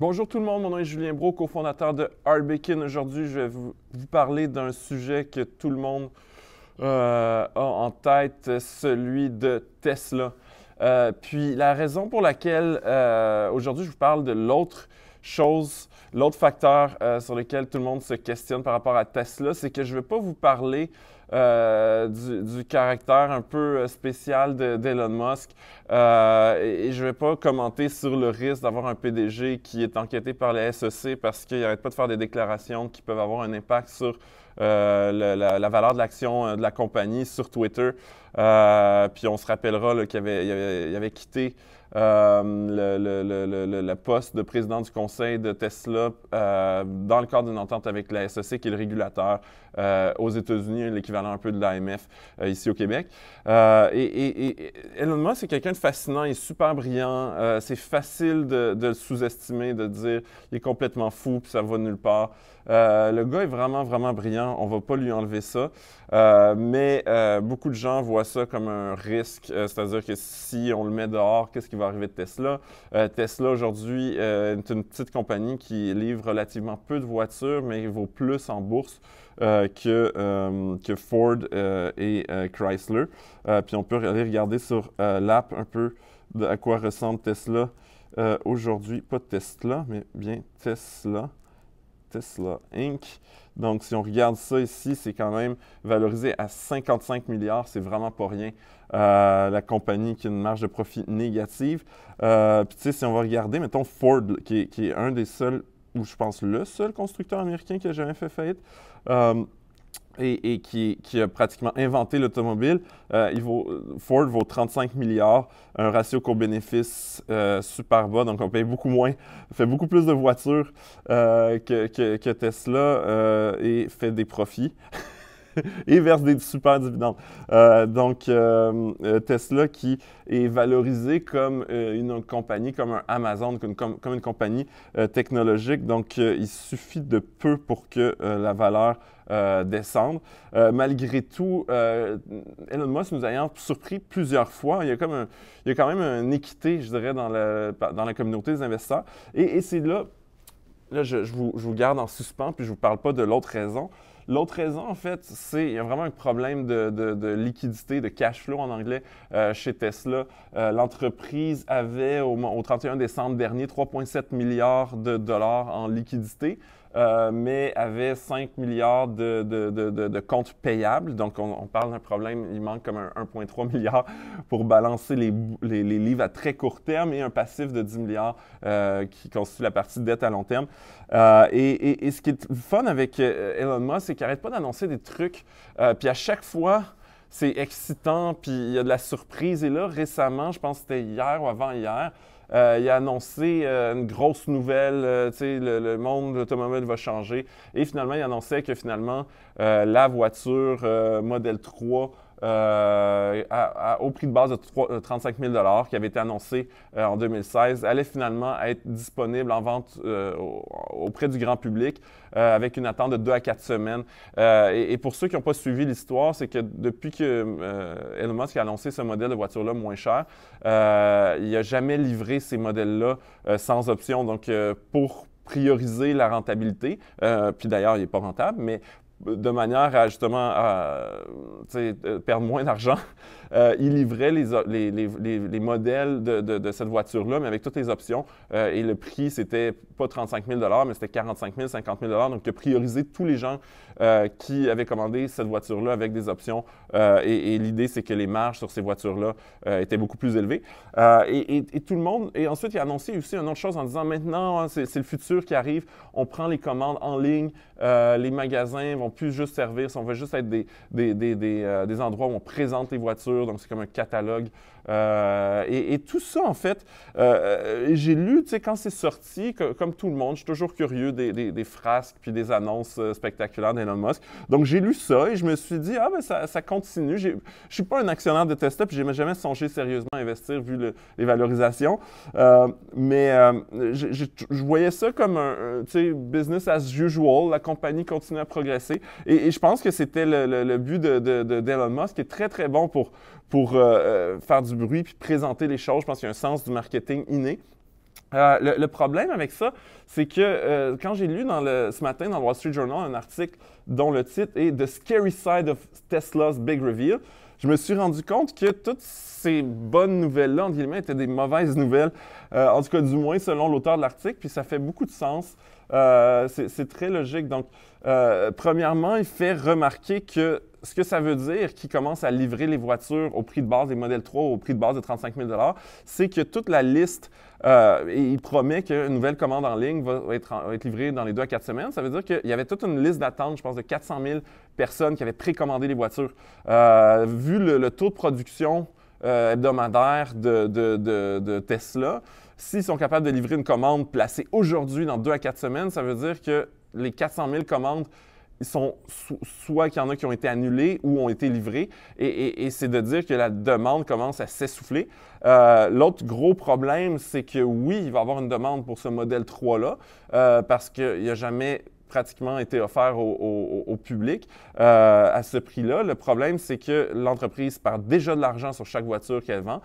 Bonjour tout le monde, mon nom est Julien Brault, cofondateur de Arbekin. Aujourd'hui, je vais vous parler d'un sujet que tout le monde a en tête, celui de Tesla. Puis la raison pour laquelle aujourd'hui je vous parle de l'autre chose, l'autre facteur sur lequel tout le monde se questionne par rapport à Tesla, c'est que je ne vais pas vous parler du caractère un peu spécial d'Elon Musk et je ne vais pas commenter sur le risque d'avoir un PDG qui est enquêté par la SEC parce qu'il n'arrête pas de faire des déclarations qui peuvent avoir un impact sur la valeur de l'action de la compagnie sur Twitter. Puis on se rappellera qu'il avait quitté le poste de président du conseil de Tesla dans le cadre d'une entente avec la SEC, qui est le régulateur aux États-Unis, l'équivalent un peu de l'AMF ici au Québec. Et Elon Musk, c'est quelqu'un de fascinant, il est super brillant. C'est facile de le sous-estimer, de dire il est complètement fou puis ça va nulle part. Le gars est vraiment, vraiment brillant. On ne va pas lui enlever ça. Mais beaucoup de gens voient ça comme un risque. C'est-à-dire que si on le met dehors, qu'est-ce qui va arriver de Tesla? Tesla, aujourd'hui, est une petite compagnie qui livre relativement peu de voitures, mais il vaut plus en bourse que Ford et Chrysler. Puis on peut aller regarder sur l'app un peu à quoi ressemble Tesla aujourd'hui. Pas Tesla, mais bien Tesla. Tesla Inc. Donc, si on regarde ça ici, c'est quand même valorisé à 55 milliards. C'est vraiment pas rien. La compagnie qui a une marge de profit négative. Puis, tu sais, si on va regarder, mettons Ford, qui est un des seuls, ou je pense le seul constructeur américain qui a jamais fait faillite. Et qui a pratiquement inventé l'automobile. Ford vaut 35 milliards, un ratio coût-bénéfice super bas, donc on paye beaucoup moins, fait beaucoup plus de voitures que Tesla et fait des profits. Et verse des super dividendes. Tesla qui est valorisé comme une compagnie, comme un Amazon, comme une compagnie technologique. Donc, il suffit de peu pour que la valeur descende. Malgré tout, Elon Musk nous ayant surpris plusieurs fois, il y a quand même une équité, je dirais, dans la communauté des investisseurs. Et c'est là, je vous garde en suspens, puis je ne vous parle pas de l'autre raison. L'autre raison, en fait, il y a vraiment un problème de liquidité, de cash flow en anglais chez Tesla. L'entreprise avait, au 31 décembre dernier, 3,7 milliards de dollars en liquidité. Mais avait 5 milliards de comptes payables. Donc, on parle d'un problème, il manque comme 1,3 milliard pour balancer les livres à très court terme et un passif de 10 milliards qui constitue la partie dette à long terme. Et ce qui est fun avec Elon Musk, c'est qu'il n'arrête pas d'annoncer des trucs. Puis à chaque fois, c'est excitant, puis il y a de la surprise. Et là, récemment, je pense que c'était hier ou avant-hier, il a annoncé une grosse nouvelle, tu sais, le monde de l'automobile va changer. Et finalement, il annonçait que finalement, la voiture Model 3 au prix de base de 35 000 qui avait été annoncé en 2016, allait finalement être disponible en vente auprès du grand public avec une attente de 2 à 4 semaines. Et pour ceux qui n'ont pas suivi l'histoire, c'est que depuis que Elon Musk a annoncé ce modèle de voiture-là moins cher, il n'a jamais livré ces modèles-là sans option. Donc, pour prioriser la rentabilité, puis d'ailleurs, il n'est pas rentable, mais de manière à justement perdre moins d'argent, il livrait les modèles de cette voiture-là, mais avec toutes les options. Et le prix, c'était pas 35 000 mais c'était 45 000, 50 000 Donc, il a priorisé tous les gens qui avaient commandé cette voiture-là avec des options. Et l'idée, c'est que les marges sur ces voitures-là étaient beaucoup plus élevées. Et tout le monde... Et ensuite, il a annoncé aussi une autre chose en disant, maintenant, c'est le futur qui arrive. On prend les commandes en ligne. Les magasins vont plus juste servir, on va juste être des endroits où on présente les voitures, donc c'est comme un catalogue. Et tout ça, en fait, j'ai lu, tu sais, quand c'est sorti, comme tout le monde, je suis toujours curieux des frasques puis des annonces spectaculaires d'Elon Musk. Donc, j'ai lu ça et je me suis dit, ah ben ça continue. Je ne suis pas un actionnaire de Tesla puis je n'ai jamais songé sérieusement à investir vu les valorisations. Mais je voyais ça comme un tu sais, business as usual. La compagnie continue à progresser. Et je pense que c'était le but d'Elon Musk, qui est très, très bon pour faire du bruit puis présenter les choses. Je pense qu'il y a un sens du marketing inné. Le problème avec ça, c'est que quand j'ai lu ce matin dans le Wall Street Journal un article dont le titre est The Scary Side of Tesla's Big Reveal, je me suis rendu compte que toutes ces bonnes nouvelles-là, entre guillemets, étaient des mauvaises nouvelles, en tout cas du moins selon l'auteur de l'article, puis ça fait beaucoup de sens. C'est très logique. Donc, premièrement, il fait remarquer que ce que ça veut dire qu'il commence à livrer les voitures au prix de base des modèles 3 au prix de base de 35 000 c'est que toute la liste, et il promet qu'une nouvelle commande en ligne va être livrée dans les 2 à 4 semaines. Ça veut dire qu'il y avait toute une liste d'attente, je pense, de 400 000 personnes qui avaient précommandé les voitures. Vu le taux de production hebdomadaire de Tesla, s'ils sont capables de livrer une commande placée aujourd'hui dans 2 à 4 semaines, ça veut dire que les 400 000 commandes, ils sont soit qu'il y en a qui ont été annulés ou ont été livrés, et c'est de dire que la demande commence à s'essouffler. L'autre gros problème, c'est que oui, il va y avoir une demande pour ce modèle 3-là, parce qu'il n'y a jamais pratiquement été offert au public à ce prix-là. Le problème, c'est que l'entreprise perd déjà de l'argent sur chaque voiture qu'elle vend,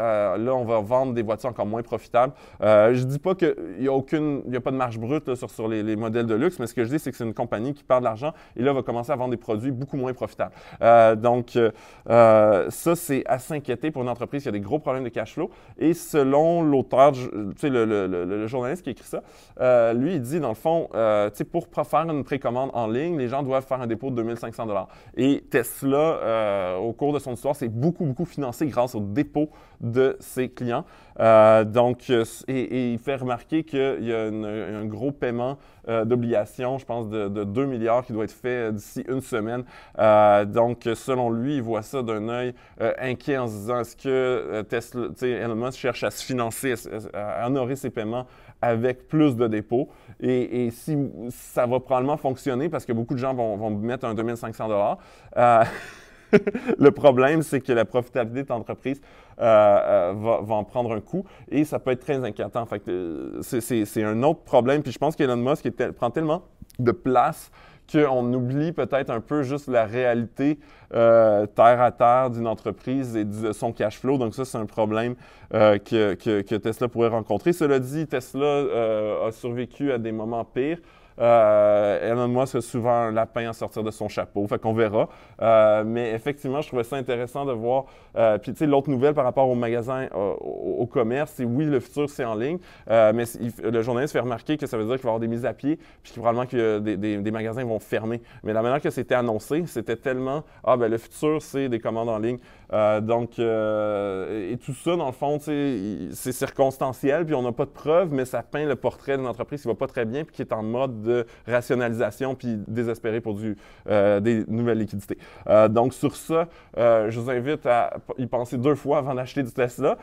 là, on va vendre des voitures encore moins profitables. Je ne dis pas qu'il n'y a pas de marge brute là, sur les modèles de luxe, mais ce que je dis, c'est que c'est une compagnie qui perd de l'argent et là, va commencer à vendre des produits beaucoup moins profitables. Ça, c'est à s'inquiéter pour une entreprise qui a des gros problèmes de cash flow. Et selon l'auteur, le journaliste qui écrit ça, lui, il dit, dans le fond, pour faire une précommande en ligne, les gens doivent faire un dépôt de 2 500 $. Et Tesla, au cours de son histoire, s'est beaucoup financé grâce au dépôt de ses clients. Et il fait remarquer qu'il y a un gros paiement d'obligation, je pense, de 2 milliards qui doit être fait d'ici une semaine. Selon lui, il voit ça d'un œil inquiet en se disant, est-ce que Elon Musk cherche à se financer, à honorer ses paiements avec plus de dépôts? Et si ça va probablement fonctionner parce que beaucoup de gens vont mettre un 2 500 $. Le problème, c'est que la profitabilité de l'entreprise va en prendre un coup et ça peut être très inquiétant. Fait que, c'est un autre problème. Puis je pense qu'Elon Musk prend tellement de place qu'on oublie peut-être un peu juste la réalité terre à terre d'une entreprise et de son cash flow. Donc ça, c'est un problème que Tesla pourrait rencontrer. Cela dit, Tesla a survécu à des moments pires. Elon Musk a souvent un lapin à sortir de son chapeau, fait qu'on verra. Mais effectivement, je trouvais ça intéressant de voir. Puis, tu sais, l'autre nouvelle par rapport au magasin, au commerce, c'est oui, le futur, c'est en ligne, mais le journaliste fait remarquer que ça veut dire qu'il va y avoir des mises à pied, puis probablement que des magasins vont fermer. Mais la manière que c'était annoncé, c'était tellement le futur, c'est des commandes en ligne. Et tout ça, dans le fond, c'est circonstanciel, puis on n'a pas de preuves, mais ça peint le portrait d'une entreprise qui va pas très bien, puis qui est en mode de rationalisation, puis désespéré pour des nouvelles liquidités. Donc, sur ça, je vous invite à y penser 2 fois avant d'acheter du Tesla.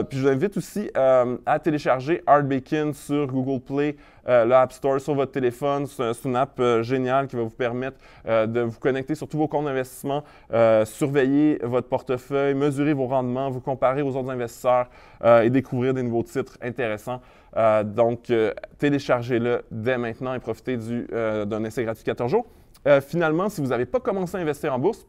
Puis, je vous invite aussi à télécharger Art Bacon sur Google Play, l'App Store sur votre téléphone. C'est une app géniale qui va vous permettre de vous connecter sur tous vos comptes d'investissement, surveiller votre portefeuille, mesurer vos rendements, vous comparer aux autres investisseurs et découvrir des nouveaux titres intéressants. Téléchargez-le dès maintenant et profitez d'un essai gratuit de 14 jours. Finalement, si vous n'avez pas commencé à investir en bourse,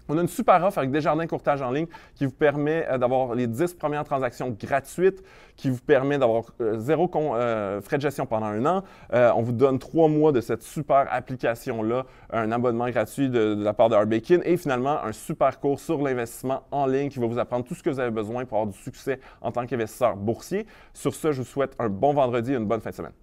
on a une super offre avec Desjardins Courtage en ligne qui vous permet d'avoir les 10 premières transactions gratuites, qui vous permet d'avoir 0 frais de gestion pendant 1 an. On vous donne 3 mois de cette super application-là, un abonnement gratuit de la part de Art Bacon et finalement un super cours sur l'investissement en ligne qui va vous apprendre tout ce que vous avez besoin pour avoir du succès en tant qu'investisseur boursier. Sur ce, je vous souhaite un bon vendredi et une bonne fin de semaine.